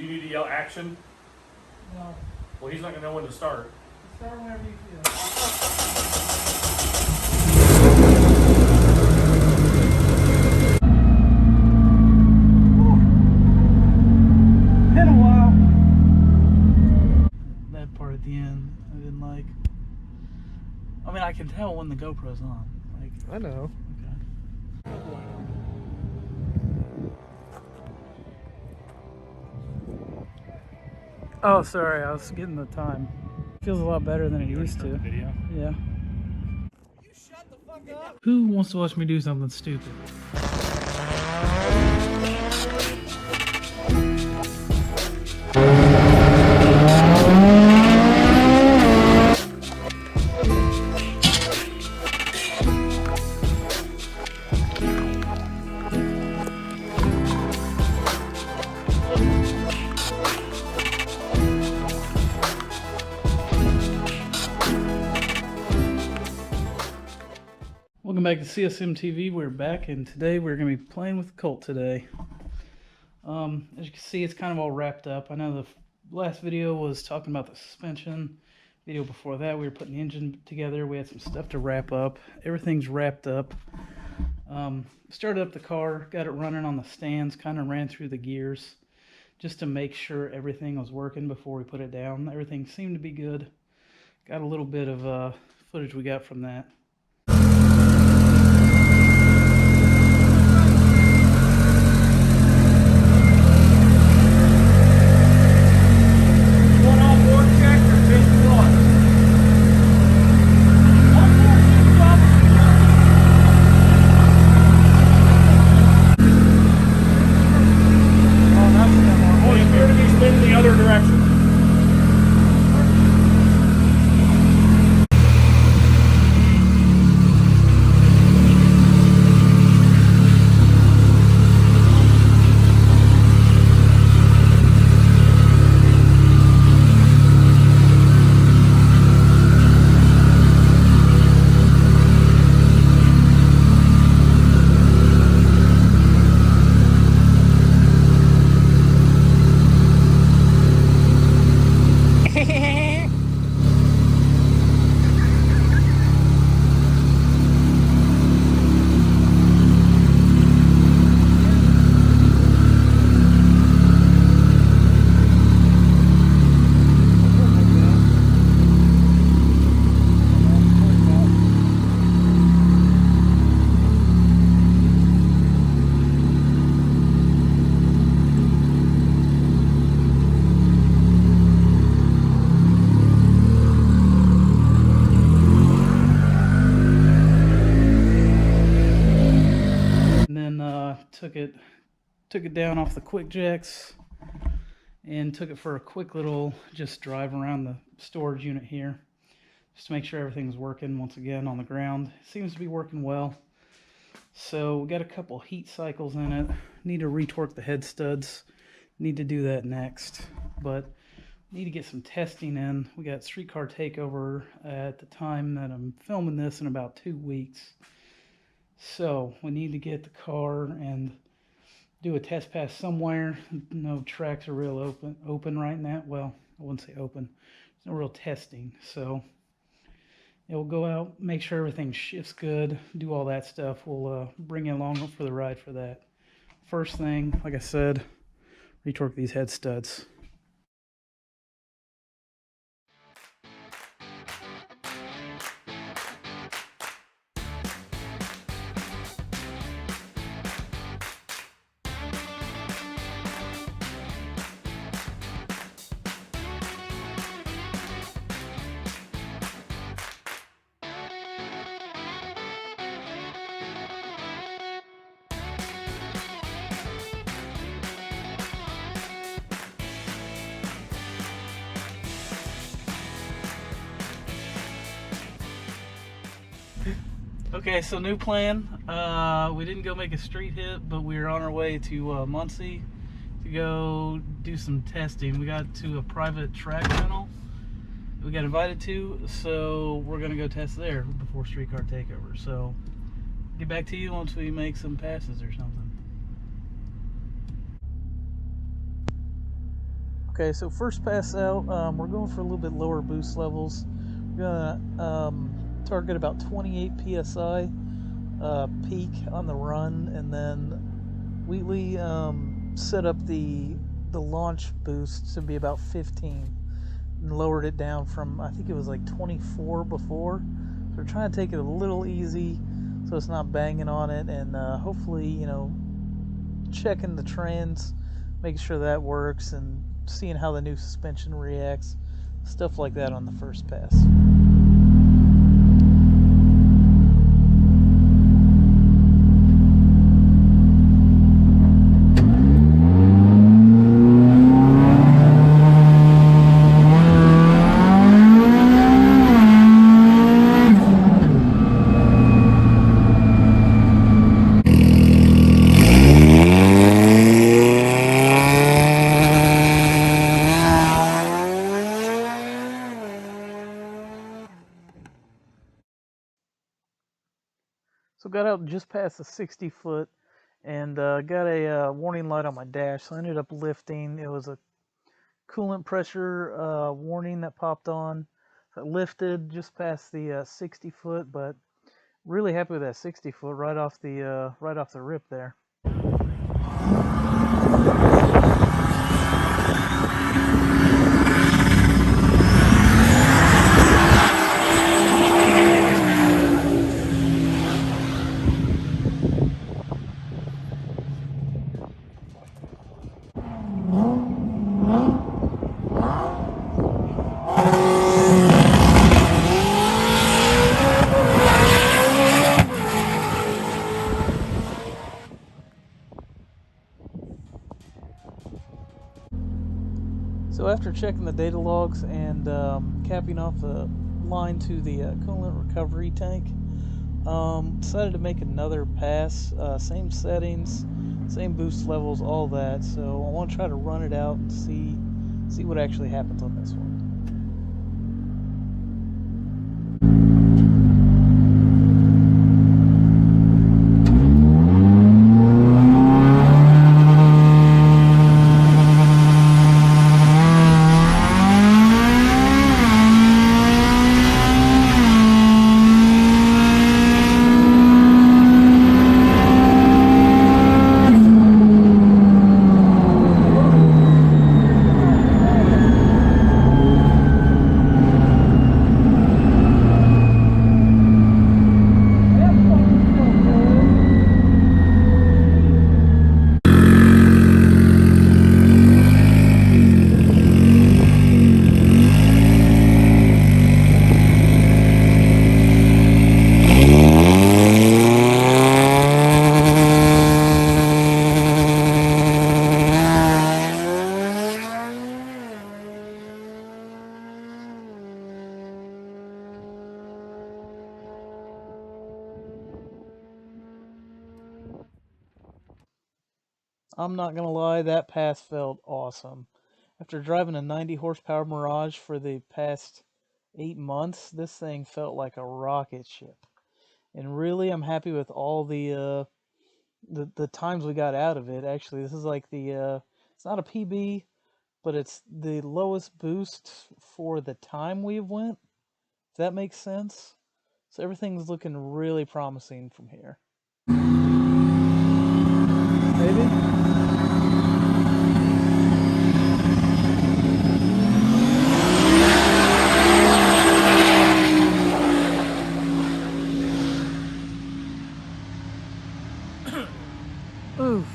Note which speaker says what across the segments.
Speaker 1: Do you need to yell action?
Speaker 2: No.
Speaker 1: Well, he's not going to know when to start.
Speaker 2: Start whenever you feel. Been a while. That part at the end, I didn't like. I mean, I can tell when the GoPro's on. Like,
Speaker 3: I know.
Speaker 2: Okay. Oh, sorry, I was getting the time. Feels a lot better than it used to.
Speaker 1: Video.
Speaker 2: Yeah. You shut the fuck up. Who wants to watch me do something stupid? Welcome back to CSM TV. We're back, and today we're going to be playing with the Colt today. As you can see, it's kind of all wrapped up. I know the last video was talking about the suspension. Video before that, we were putting the engine together. We had some stuff to wrap up. Everything's wrapped up. Started up the car, got it running on the stands, kind of ran through the gears just to make sure everything was working before we put it down. Everything seemed to be good. Got a little bit of footage we got from that. Took it down off the quick jacks and took it for a quick little just drive around the storage unit here just to make sure everything's working once again on the ground. It seems to be working well. So we got a couple heat cycles in it. Need to retorque the head studs. Need to do that next, but need to get some testing in. We got Street Car Takeover at the time that I'm filming this in about 2 weeks. So we need to get the car and do a test pass somewhere. No tracks are real open right now. Well, I wouldn't say open. There's no real testing. So yeah, we'll go out, make sure everything shifts good, do all that stuff. We'll bring you along for the ride for that. First thing, like I said, retorque these head studs. Okay, so new plan. We didn't go make a street hit, but we were on our way to Muncie to go do some testing. We got to a private track rental we got invited to, so we're gonna go test there before Street Car Takeover. So get back to you once we make some passes or something. Okay, so first pass out, we're going for a little bit lower boost levels. We're gonna target about 28 psi peak on the run, and then we set up the launch boost to be about 15, and lowered it down from, I think it was like 24 before. So we're trying to take it a little easy, so it's not banging on it, and hopefully, you know, checking the trends, making sure that works, and seeing how the new suspension reacts, stuff like that on the first pass. So got out just past the 60 foot, and got a warning light on my dash, so I ended up lifting. It was a coolant pressure warning that popped on. So I lifted just past the 60 foot, but really happy with that 60 foot right off the rip there. So after checking the data logs and capping off the line to the coolant recovery tank, decided to make another pass. Same settings, same boost levels, all that. So I want to try to run it out and see what actually happens on this one. I'm not gonna lie, that pass felt awesome. After driving a 90 horsepower Mirage for the past 8 months, this thing felt like a rocket ship. And really, I'm happy with all the times we got out of it. Actually, this is like the it's not a PB, but it's the lowest boost for the time we went. If that makes sense. So everything's looking really promising from here. Maybe. Oof.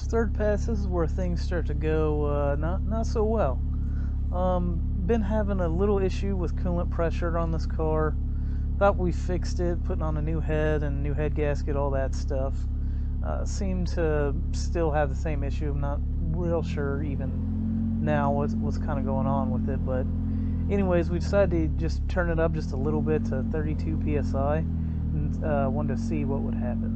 Speaker 2: Third pass, this is where things start to go not so well. Been having a little issue with coolant pressure on this car. Thought we fixed it, putting on a new head and new head gasket, all that stuff. Seem to still have the same issue. I'm not real sure even now what's kind of going on with it, but anyways, we decided to just turn it up just a little bit to 32 psi and wanted to see what would happen.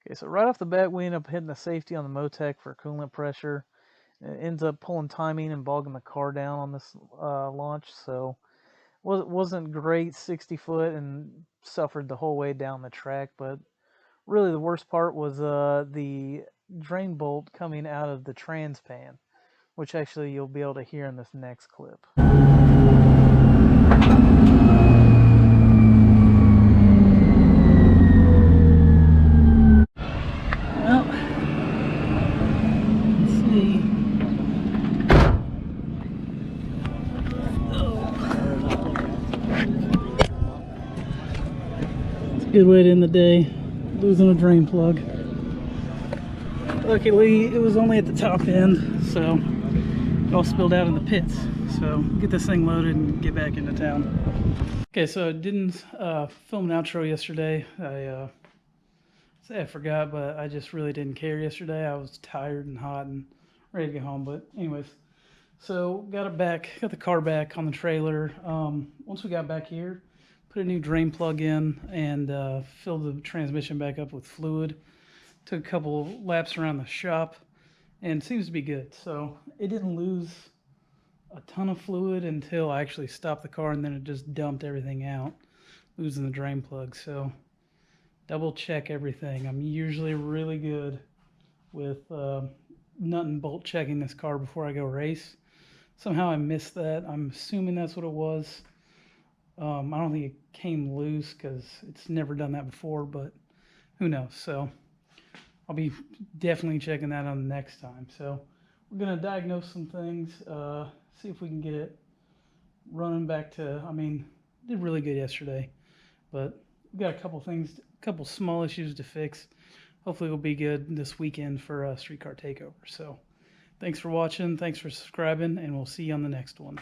Speaker 2: Okay, so right off the bat, we end up hitting the safety on the Motec for coolant pressure. It ends up pulling timing and bogging the car down on this launch, so wasn't great 60 foot and suffered the whole way down the track. But really the worst part was the drain bolt coming out of the trans pan, which actually you'll be able to hear in this next clip. Well, let's see. It's a good way to end the day, losing a drain plug. Luckily, it was only at the top end, so it all spilled out in the pits. So get this thing loaded and get back into town. Okay, so I didn't film an outro yesterday. I say I forgot, but I just really didn't care yesterday. I was tired and hot and ready to get home. But anyways, so got the car back on the trailer. Once we got back here, put a new drain plug in and filled the transmission back up with fluid. Took a couple laps around the shop and it seems to be good. So it didn't lose a ton of fluid until I actually stopped the car, and then it just dumped everything out, losing the drain plug. So double check everything. I'm usually really good with nut and bolt checking this car before I go race. Somehow I missed that. I'm assuming that's what it was. I don't think it came loose because it's never done that before, but who knows. So I'll be definitely checking that on the next time. So we're going to diagnose some things, see if we can get it running back to, did really good yesterday, but we got a couple small issues to fix. Hopefully we'll be good this weekend for Street Car Takeover. So thanks for watching, thanks for subscribing, and we'll see you on the next one.